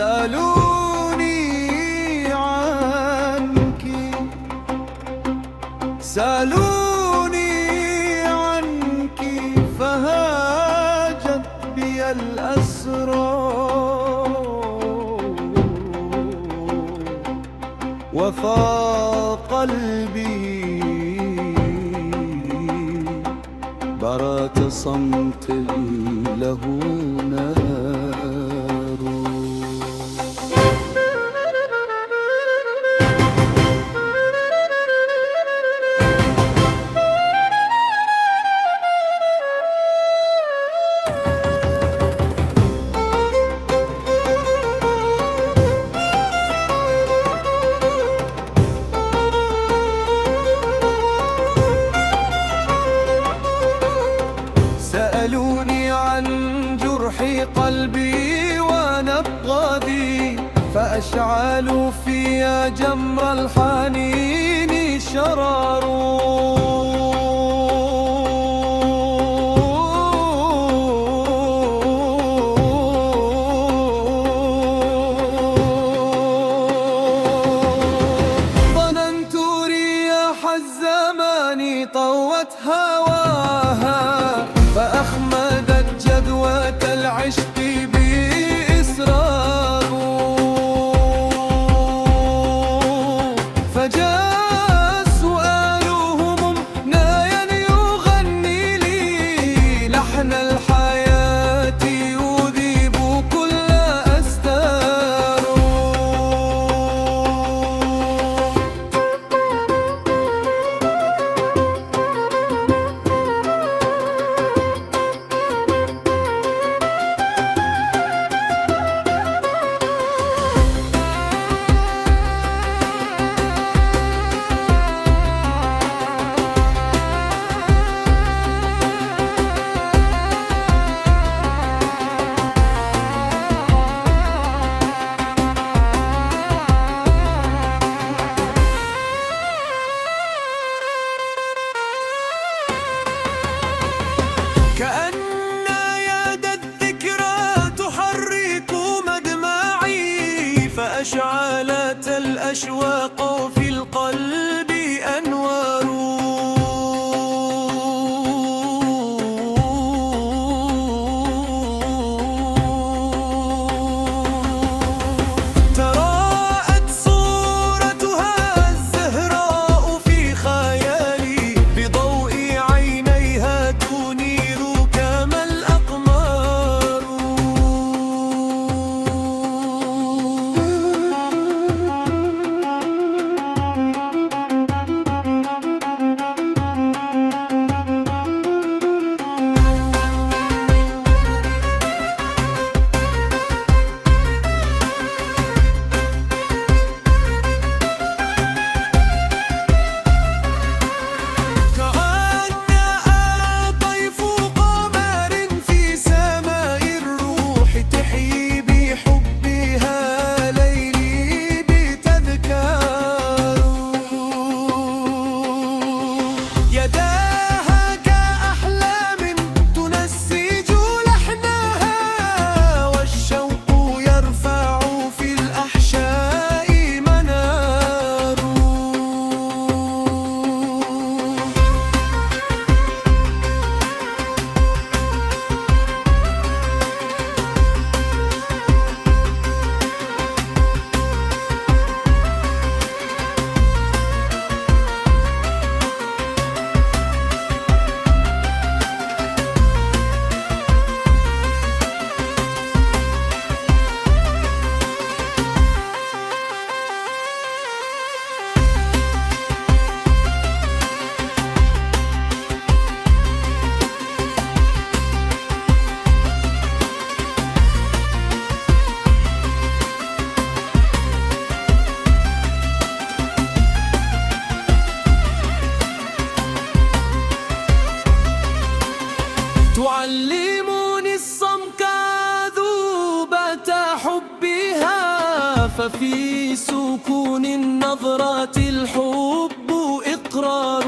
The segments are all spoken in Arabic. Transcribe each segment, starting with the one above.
سألوني عنك، سألوني عنك فهاجت بي الأسرار، وفاق قلبي برات صمت له نار. سألوني عن جرح قلبي ونبضي، فأشعلوا في جمر الحنين شرار. ظننت رياح الزمان طوت هواها، فأخمدت جدوى العشق بإصرار. فجاء سؤالهم نايا يغني لي لحن الحياة يذيب كل أستار. كأن يد الذكرى تحرك مدمعي، فأشعلت الأشواق في القلب أنوار. تراءت صورتها الزهراء في خيالي، بضوء عينيها تنير كما الأقمار. يداها كأحلام تنسج لحنها، والشوق يرفع في الأحشاء منار. تعلمني الصمت ذوبة حبها، ففي سكون النظرات الحب إقرار.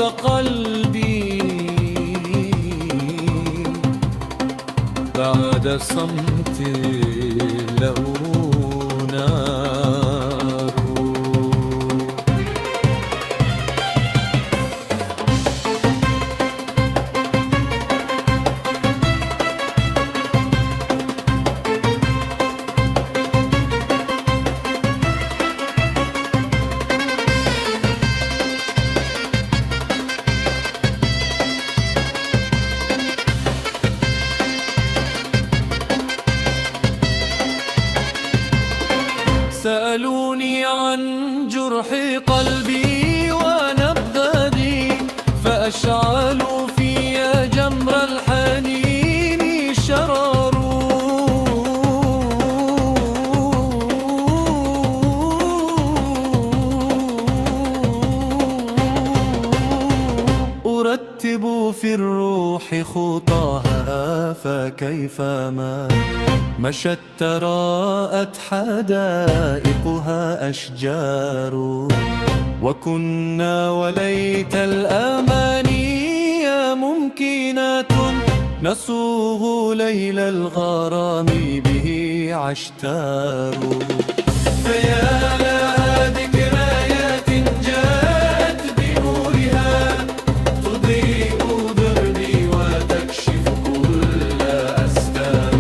قلبي بعد صمت له نار. سألوني عن جرح قلبي ونبذني، فأشعلوا في جمر الحنين شرروا. أرتب في الروح خطاها، فكيفما مشت تراءت حدائقها أشجار. وكنا وليت الأماني ممكنات، نسوغ ليل الغرام به عشتار. فيا لها ذكريات جاءت بنورها، تضيء دربي وتكشف كل أستار.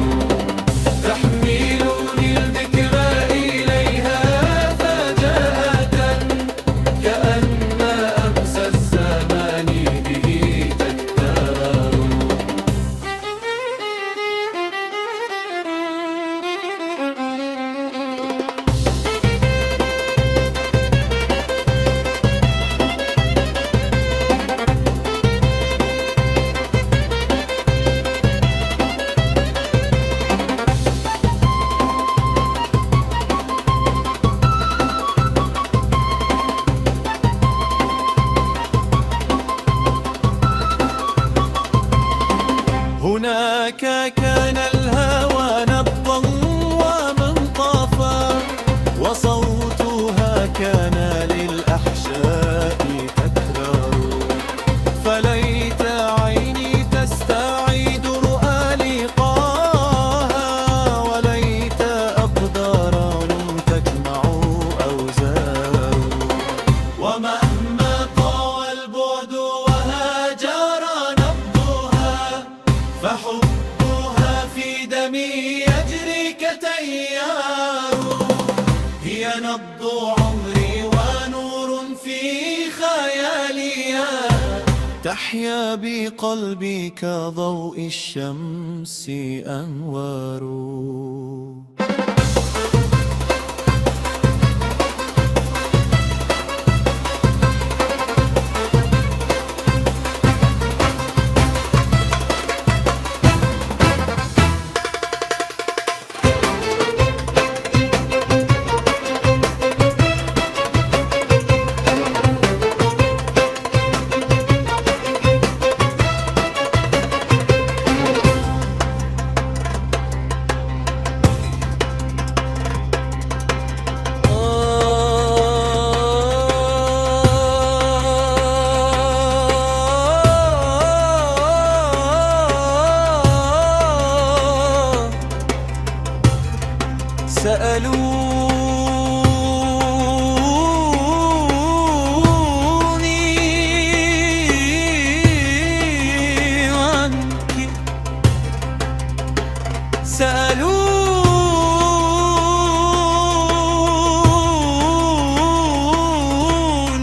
تحملني الذكرى إليها فجاءة، كأن أمس الزمان به تكرار. هناك كان الهوى نبضا ومنطفا، وصوتها كان للأحشاء تكرار. فليت عيني تستعيد رؤى لقاها، وليت أقدار تجمع أوزار. ومهما طال البعد وهاجر نبضها، فحبها في دمي يجري كتيار. هي نبض عمري ونور في خيالي، تحيا بقلبي كضوء الشمس أنوار.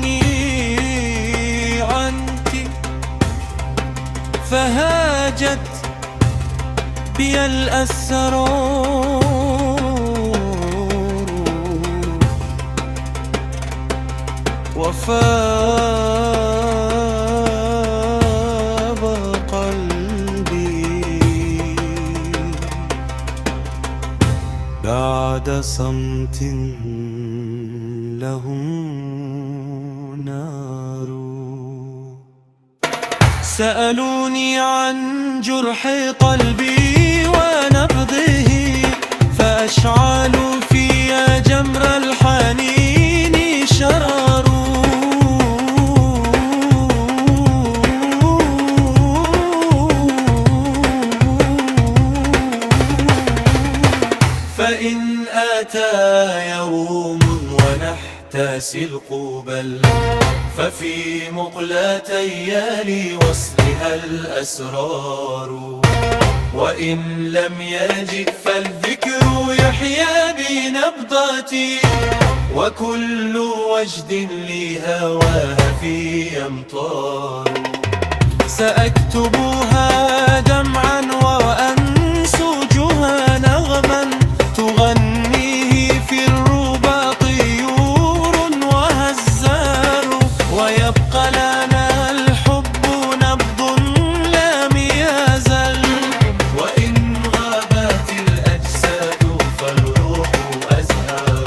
سألوني عنك، فهاجت بي الأسرار. وفاض قلبي بعد صمت له نار. سألوني عن جرح قلبي ونبضه، فأشعلوا في جمر الحنين شرروا. أتى يوم ونحتاسي القبل، ففي مقلتي لوصلها الأسرار، وإن لم يجد فالذكر يحيا بنبضتي، وكل وجد لي هواها في أمطار. سأكتبها دمعا وأنسجها نغما تغنيه في الربا طيور وهزار، ويبقى لنا الحب نبض لم يزل، وإن غابت الأجساد فالروح أزهار.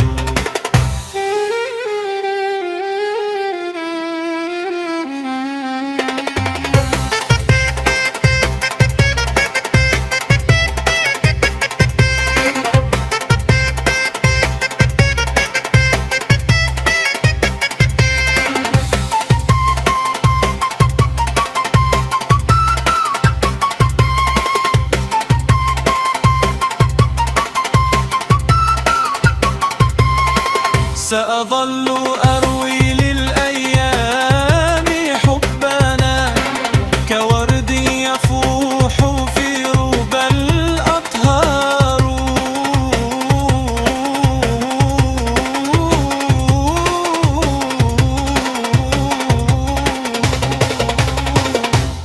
سأظل أروي للأيام حبنا كورد يفوح في ربى الأطهار،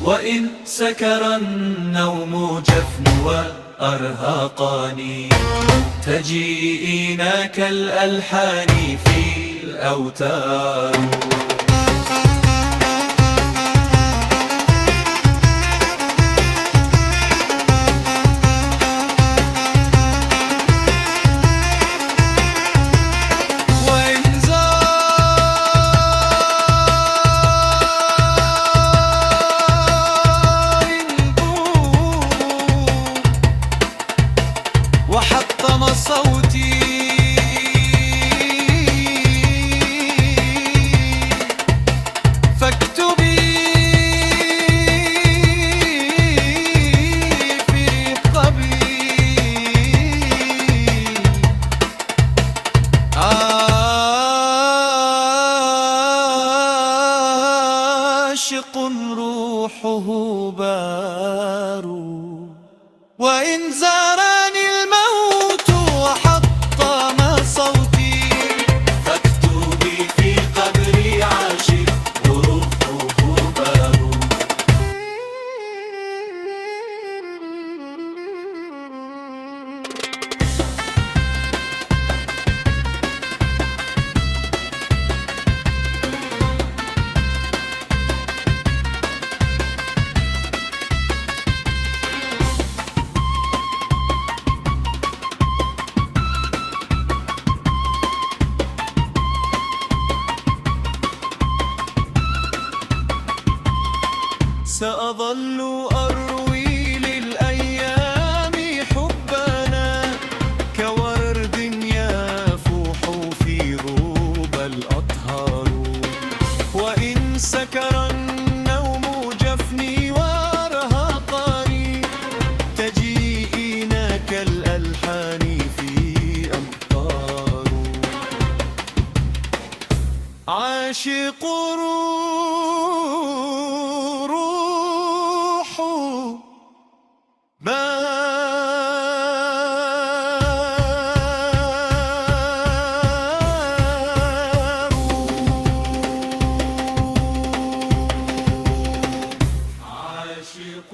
وإن سكر النوم جفن وأرهقني تجيئنا كالألحان في الأوتار. وحطم صوتي فاكتبي في قبري عاشق روحه بار، وإن زارني الموت وحطم صوتي فاكتبي في قبري عاشق روحه بار. سأظل أروي للأيام حبنا كورد يفوح في ربى الأطهار، وإن سكر النوم جفني وأرهقني تجيئنا كالألحان في أمطار. عاشق عاشق